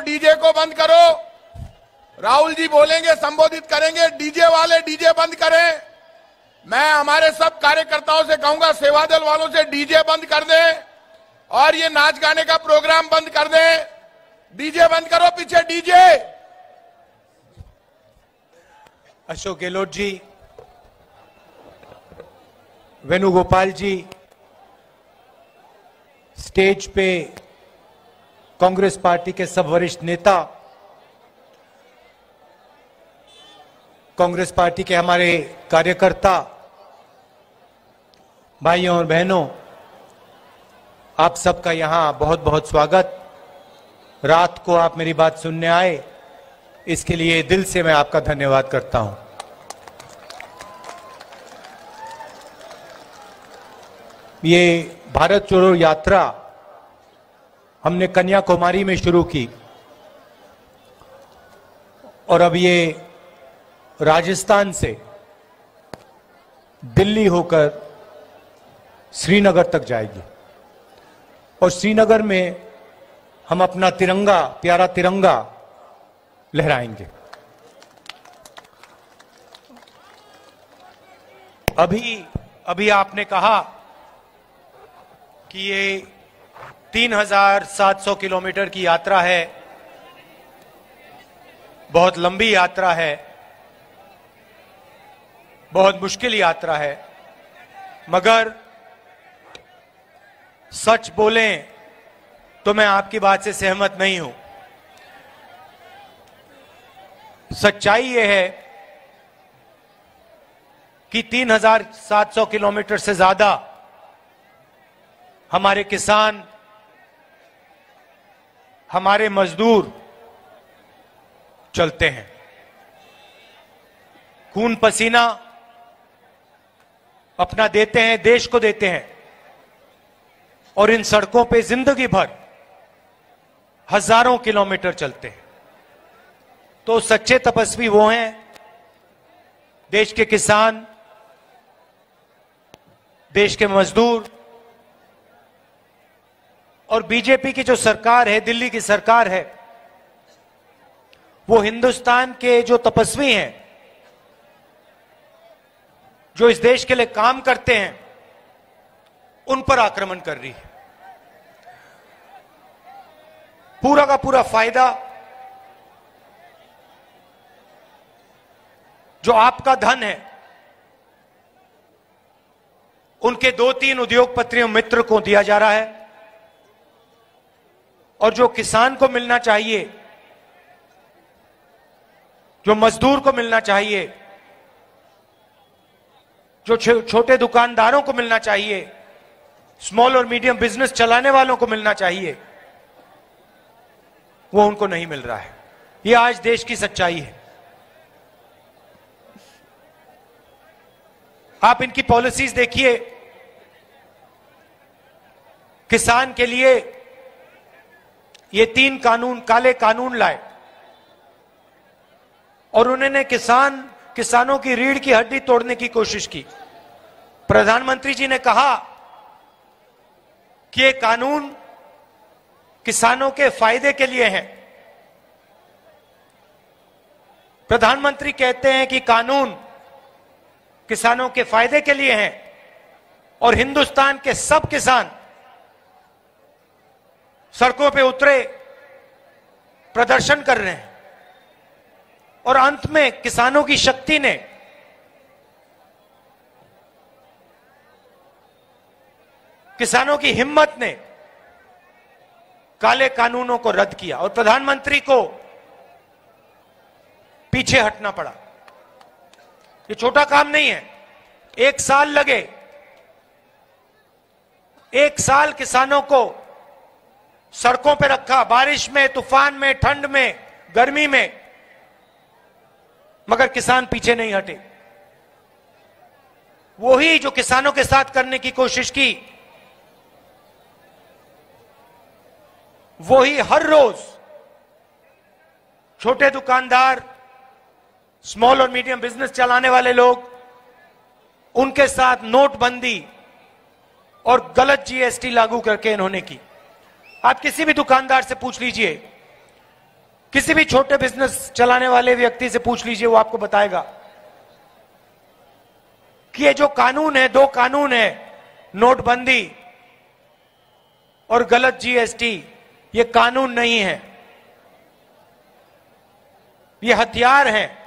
DJ को बंद करो। राहुल जी बोलेंगे, संबोधित करेंगे, डीजे वाले डीजे बंद करें। मैं हमारे सब कार्यकर्ताओं से कहूंगा, सेवा दल वालों से डीजे बंद कर दें और ये नाच गाने का प्रोग्राम बंद कर दें। डीजे बंद करो, पीछे डीजे। अशोक गहलोत जी, वेणुगोपाल जी, स्टेज पे कांग्रेस पार्टी के सब वरिष्ठ नेता, कांग्रेस पार्टी के हमारे कार्यकर्ता, भाइयों और बहनों, आप सबका यहां बहुत बहुत स्वागत। रात को आप मेरी बात सुनने आए, इसके लिए दिल से मैं आपका धन्यवाद करता हूं। ये भारत जोड़ो यात्रा हमने कन्याकुमारी में शुरू की और अब ये राजस्थान से दिल्ली होकर श्रीनगर तक जाएगी और श्रीनगर में हम अपना तिरंगा, प्यारा तिरंगा लहराएंगे। अभी आपने कहा कि ये 3700 किलोमीटर की यात्रा है, बहुत लंबी यात्रा है, बहुत मुश्किल यात्रा है, मगर सच बोलें तो मैं आपकी बात से सहमत नहीं हूं। सच्चाई यह है कि 3700 किलोमीटर से ज्यादा हमारे किसान, हमारे मजदूर चलते हैं, खून पसीना अपना देते हैं, देश को देते हैं और इन सड़कों पे जिंदगी भर हजारों किलोमीटर चलते हैं। तो सच्चे तपस्वी वो हैं, देश के किसान, देश के मजदूर। और बीजेपी की जो सरकार है, दिल्ली की सरकार है, वो हिंदुस्तान के जो तपस्वी हैं, जो इस देश के लिए काम करते हैं, उन पर आक्रमण कर रही है। पूरा का पूरा फायदा जो आपका धन है, उनके 2-3 उद्योगपतियों मित्र को दिया जा रहा है और जो किसान को मिलना चाहिए, जो मजदूर को मिलना चाहिए, जो छोटे दुकानदारों को मिलना चाहिए, स्मॉल और मीडियम बिजनेस चलाने वालों को मिलना चाहिए, वो उनको नहीं मिल रहा है। ये आज देश की सच्चाई है। आप इनकी पॉलिसीज देखिए, किसान के लिए ये 3 कानून, काले कानून लाए और उन्होंने किसानों की रीढ़ की हड्डी तोड़ने की कोशिश की। प्रधानमंत्री जी ने कहा कि ये कानून किसानों के फायदे के लिए हैं। प्रधानमंत्री कहते हैं कि कानून किसानों के फायदे के लिए हैं और हिंदुस्तान के सब किसान सड़कों पे उतरे, प्रदर्शन कर रहे हैं और अंत में किसानों की शक्ति ने किसानों की हिम्मत ने काले कानूनों को रद्द किया और प्रधानमंत्री को पीछे हटना पड़ा। ये छोटा काम नहीं है। 1 साल लगे, 1 साल किसानों को सड़कों पे रखा, बारिश में, तूफान में, ठंड में, गर्मी में, मगर किसान पीछे नहीं हटे। वही जो किसानों के साथ करने की कोशिश की, वही हर रोज छोटे दुकानदार, स्मॉल और मीडियम बिजनेस चलाने वाले लोग, उनके साथ नोटबंदी और गलत जीएसटी लागू करके इन्होंने की। आप किसी भी दुकानदार से पूछ लीजिए किसी भी छोटे बिजनेस चलाने वाले व्यक्ति से पूछ लीजिए, वो आपको बताएगा कि ये जो कानून है, दो कानून है, नोटबंदी और गलत जीएसटी, ये कानून नहीं है, ये हथियार हैं।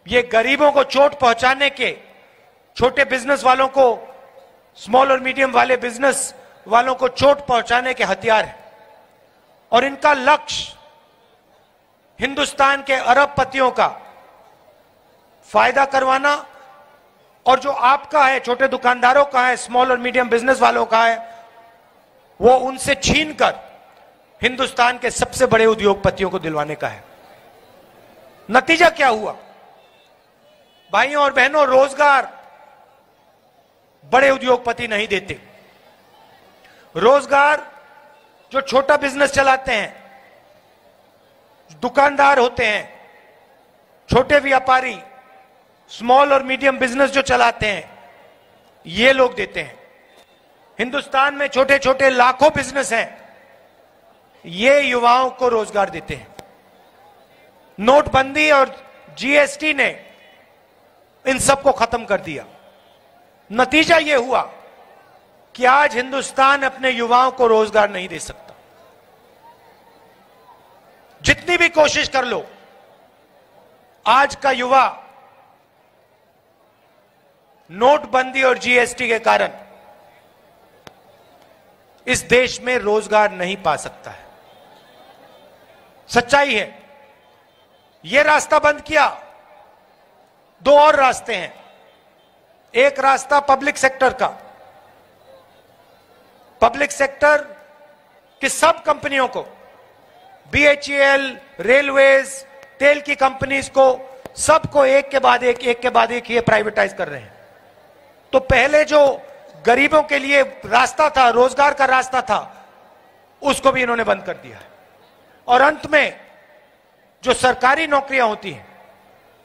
ये गरीबों को चोट पहुंचाने के, छोटे बिजनेस वालों को, स्मॉल और मीडियम वाले बिजनेस वालों को चोट पहुंचाने के हथियार हैं। और इनका लक्ष्य हिंदुस्तान के अरबपतियों का फायदा करवाना, और जो आपका है, छोटे दुकानदारों का है, स्मॉल और मीडियम बिजनेस वालों का है, वो उनसे छीनकर हिंदुस्तान के सबसे बड़े उद्योगपतियों को दिलवाने का है। नतीजा क्या हुआ भाइयों और बहनों? रोजगार बड़े उद्योगपति नहीं देते। रोजगार जो छोटा बिजनेस चलाते हैं, दुकानदार होते हैं, छोटे व्यापारी, स्मॉल और मीडियम बिजनेस जो चलाते हैं, ये लोग देते हैं। हिंदुस्तान में छोटे छोटे लाखों बिजनेस हैं, ये युवाओं को रोजगार देते हैं। नोटबंदी और जीएसटी ने इन सबको खत्म कर दिया। नतीजा यह हुआ कि आज हिंदुस्तान अपने युवाओं को रोजगार नहीं दे सकता। जितनी भी कोशिश कर लो, आज का युवा नोटबंदी और जीएसटी के कारण इस देश में रोजगार नहीं पा सकता है। सच्चाई है। यह रास्ता बंद किया, दो और रास्ते हैं। एक रास्ता पब्लिक सेक्टर का, पब्लिक सेक्टर की सब कंपनियों को, बीएचईएल, रेलवेज, तेल की कंपनीज को, सबको एक के बाद एक ये प्राइवेटाइज कर रहे हैं। तो पहले जो गरीबों के लिए रास्ता था, रोजगार का रास्ता था, उसको भी इन्होंने बंद कर दिया है। और अंत में जो सरकारी नौकरियां होती हैं,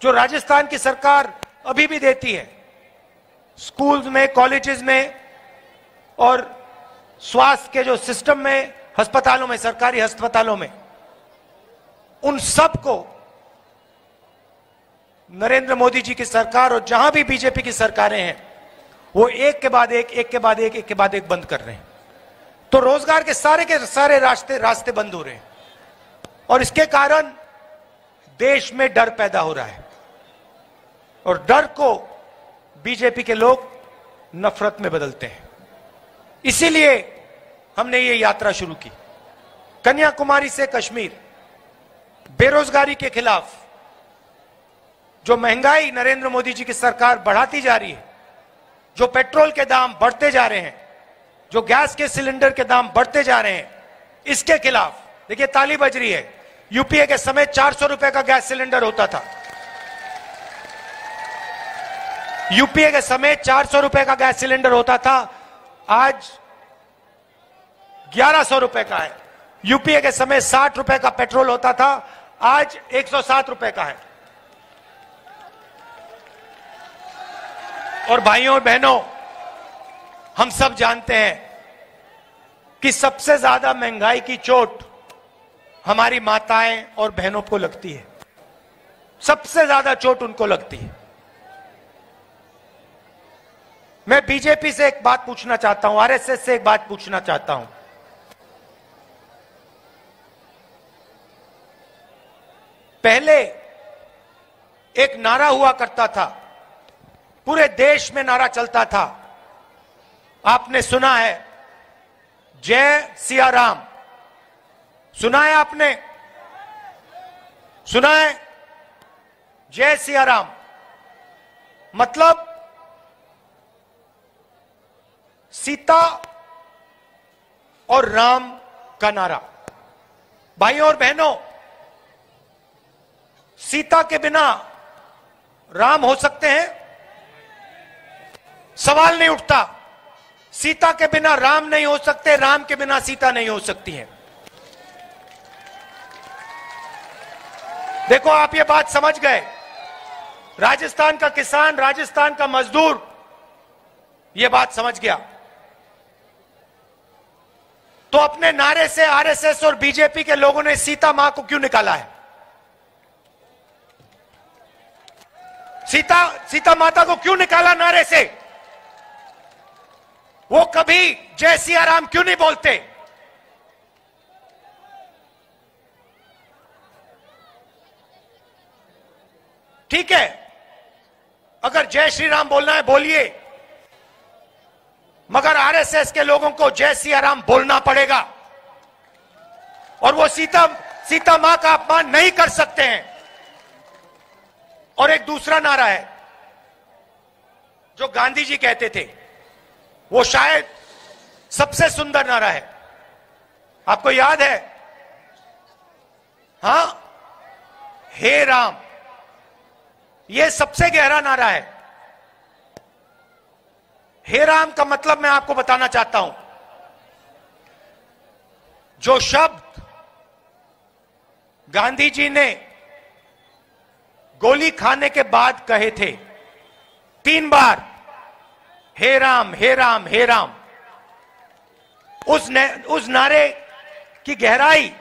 जो राजस्थान की सरकार अभी भी देती है, स्कूल्स में, कॉलेजेस में और स्वास्थ्य के जो सिस्टम में, अस्पतालों में, सरकारी अस्पतालों में, उन सब को नरेंद्र मोदी जी की सरकार और जहां भी बीजेपी की सरकारें हैं, वो एक के बाद एक बंद कर रहे हैं। तो रोजगार के सारे रास्ते बंद हो रहे हैं। और इसके कारण देश में डर पैदा हो रहा है, और डर को बीजेपी के लोग नफरत में बदलते हैं। इसीलिए हमने ये यात्रा शुरू की, कन्याकुमारी से कश्मीर। बेरोजगारी के खिलाफ, जो महंगाई नरेंद्र मोदी जी की सरकार बढ़ाती जा रही है, जो पेट्रोल के दाम बढ़ते जा रहे हैं, जो गैस के सिलेंडर के दाम बढ़ते जा रहे हैं, इसके खिलाफ देखिए ताली बज रही है। यूपीए के समय 400 रुपए का गैस सिलेंडर होता था। यूपीए के समय 400 रुपए का गैस सिलेंडर होता था, आज 1100 रुपए का है। यूपीए के समय 60 रुपए का पेट्रोल होता था, आज 107 रुपए का है। और भाइयों और बहनों, हम सब जानते हैं कि सबसे ज्यादा महंगाई की चोट हमारी माताएं और बहनों को लगती है। सबसे ज्यादा चोट उनको लगती है। मैं बीजेपी से एक बात पूछना चाहता हूं, आरएसएस से एक बात पूछना चाहता हूं। पहले एक नारा हुआ करता था, पूरे देश में नारा चलता था, आपने सुना है, जय सिया राम। सुना है आपने? सुना है? जय सिया राम मतलब सीता और राम का नारा। भाइयों और बहनों, सीता के बिना राम हो सकते हैं? सवाल नहीं उठता। सीता के बिना राम नहीं हो सकते, राम के बिना सीता नहीं हो सकती है। देखो, आप ये बात समझ गए। राजस्थान का किसान, राजस्थान का मजदूर ये बात समझ गया। तो अपने नारे से आरएसएस और बीजेपी के लोगों ने सीता मां को क्यों निकाला है? सीता माता को क्यों निकाला नारे से? वो कभी जय सिया राम क्यों नहीं बोलते? ठीक है, अगर जय श्री राम बोलना है बोलिए, मगर आरएसएस के लोगों को जय सिया राम बोलना पड़ेगा और वो सीता मां का अपमान नहीं कर सकते हैं। और एक दूसरा नारा है जो गांधी जी कहते थे, वो शायद सबसे सुंदर नारा है। आपको याद है? हां, हे राम, ये सबसे गहरा नारा है। हे राम का मतलब मैं आपको बताना चाहता हूं। जो शब्द गांधी जी ने गोली खाने के बाद कहे थे 3 बार, हे राम, हे राम, हे राम, उस नारे की गहराई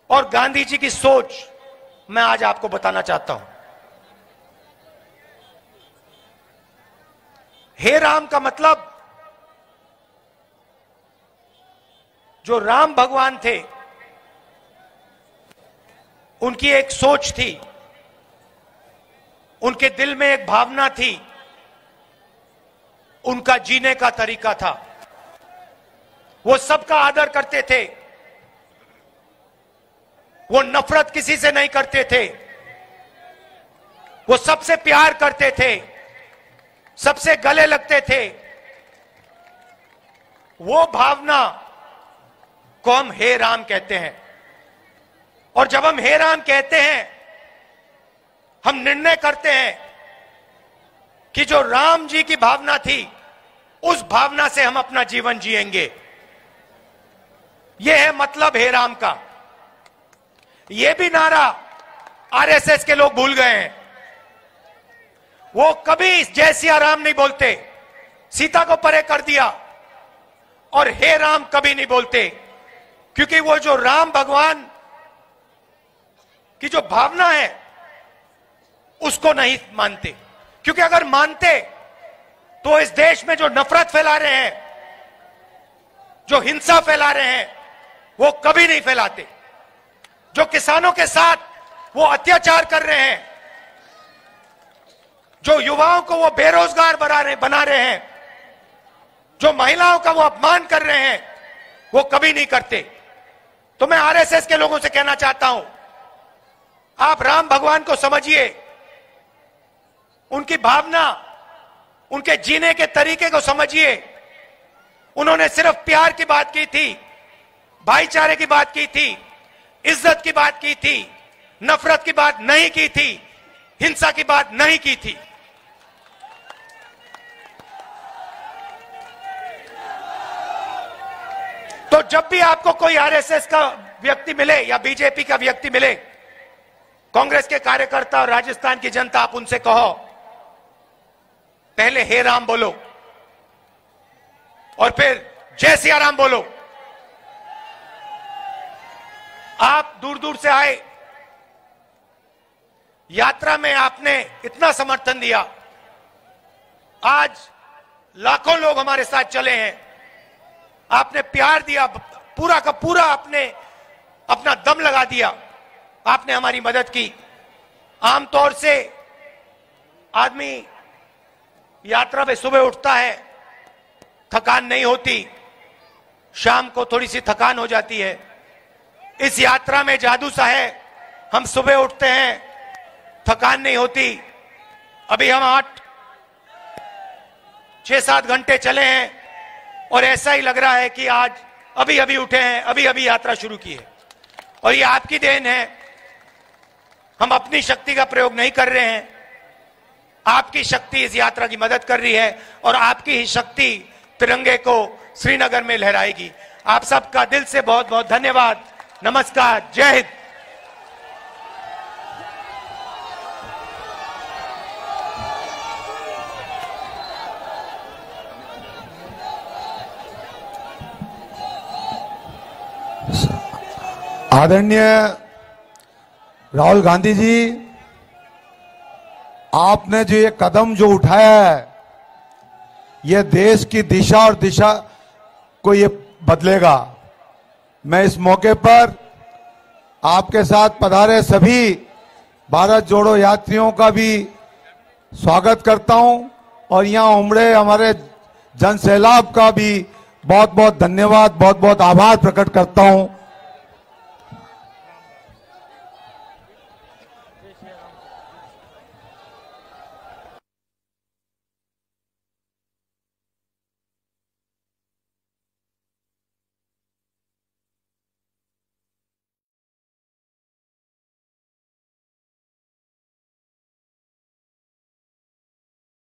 और गांधी जी की सोच मैं आज आपको बताना चाहता हूं। हे राम का मतलब, जो राम भगवान थे उनकी एक सोच थी, उनके दिल में एक भावना थी, उनका जीने का तरीका था। वो सबका आदर करते थे, वो नफरत किसी से नहीं करते थे, वो सबसे प्यार करते थे, सबसे गले लगते थे। वो भावना को हम हे राम कहते हैं। और जब हम हे राम कहते हैं, हम निर्णय करते हैं कि जो राम जी की भावना थी, उस भावना से हम अपना जीवन जिएंगे। यह है मतलब हे राम का। यह भी नारा आरएसएस के लोग भूल गए हैं। वो कभी जय सिया राम नहीं बोलते, सीता को परे कर दिया, और हे राम कभी नहीं बोलते, क्योंकि वो जो राम भगवान की जो भावना है उसको नहीं मानते। क्योंकि अगर मानते तो इस देश में जो नफरत फैला रहे हैं, जो हिंसा फैला रहे हैं, वो कभी नहीं फैलाते। जो किसानों के साथ वो अत्याचार कर रहे हैं, जो युवाओं को वो बेरोजगार बना रहे हैं, जो महिलाओं का वो अपमान कर रहे हैं, वो कभी नहीं करते। तो मैं आरएसएस के लोगों से कहना चाहता हूं, आप राम भगवान को समझिए, उनकी भावना, उनके जीने के तरीके को समझिए। उन्होंने सिर्फ प्यार की बात की थी, भाईचारे की बात की थी, इज्जत की बात की थी, नफरत की बात नहीं की थी, हिंसा की बात नहीं की थी। तो जब भी आपको कोई आरएसएस का व्यक्ति मिले या बीजेपी का व्यक्ति मिले, कांग्रेस के कार्यकर्ता और राजस्थान की जनता, आप उनसे कहो पहले हे राम बोलो और फिर जय सिया राम बोलो। आप दूर दूर से आए, यात्रा में आपने इतना समर्थन दिया, आज लाखों लोग हमारे साथ चले हैं, आपने प्यार दिया, पूरा का पूरा आपने अपना दम लगा दिया, आपने हमारी मदद की। आमतौर से आदमी यात्रा में सुबह उठता है, थकान नहीं होती, शाम को थोड़ी सी थकान हो जाती है। इस यात्रा में जादू सा है, हम सुबह उठते हैं, थकान नहीं होती। अभी हम 6-7 घंटे चले हैं और ऐसा ही लग रहा है कि आज अभी अभी उठे हैं, अभी अभी यात्रा शुरू की है। और ये आपकी देन है, हम अपनी शक्ति का प्रयोग नहीं कर रहे हैं, आपकी शक्ति इस यात्रा की मदद कर रही है और आपकी ही शक्ति तिरंगे को श्रीनगर में लहराएगी। आप सबका दिल से बहुत बहुत धन्यवाद। नमस्कार, जय हिंद। आदरणीय राहुल गांधी जी, आपने जो ये कदम जो उठाया है, ये देश की दिशा और दिशा को ये बदलेगा। मैं इस मौके पर आपके साथ पधारे सभी भारत जोड़ो यात्रियों का भी स्वागत करता हूं और यहां उमड़े हमारे जन सैलाब का भी बहुत बहुत धन्यवाद, बहुत बहुत आभार प्रकट करता हूं।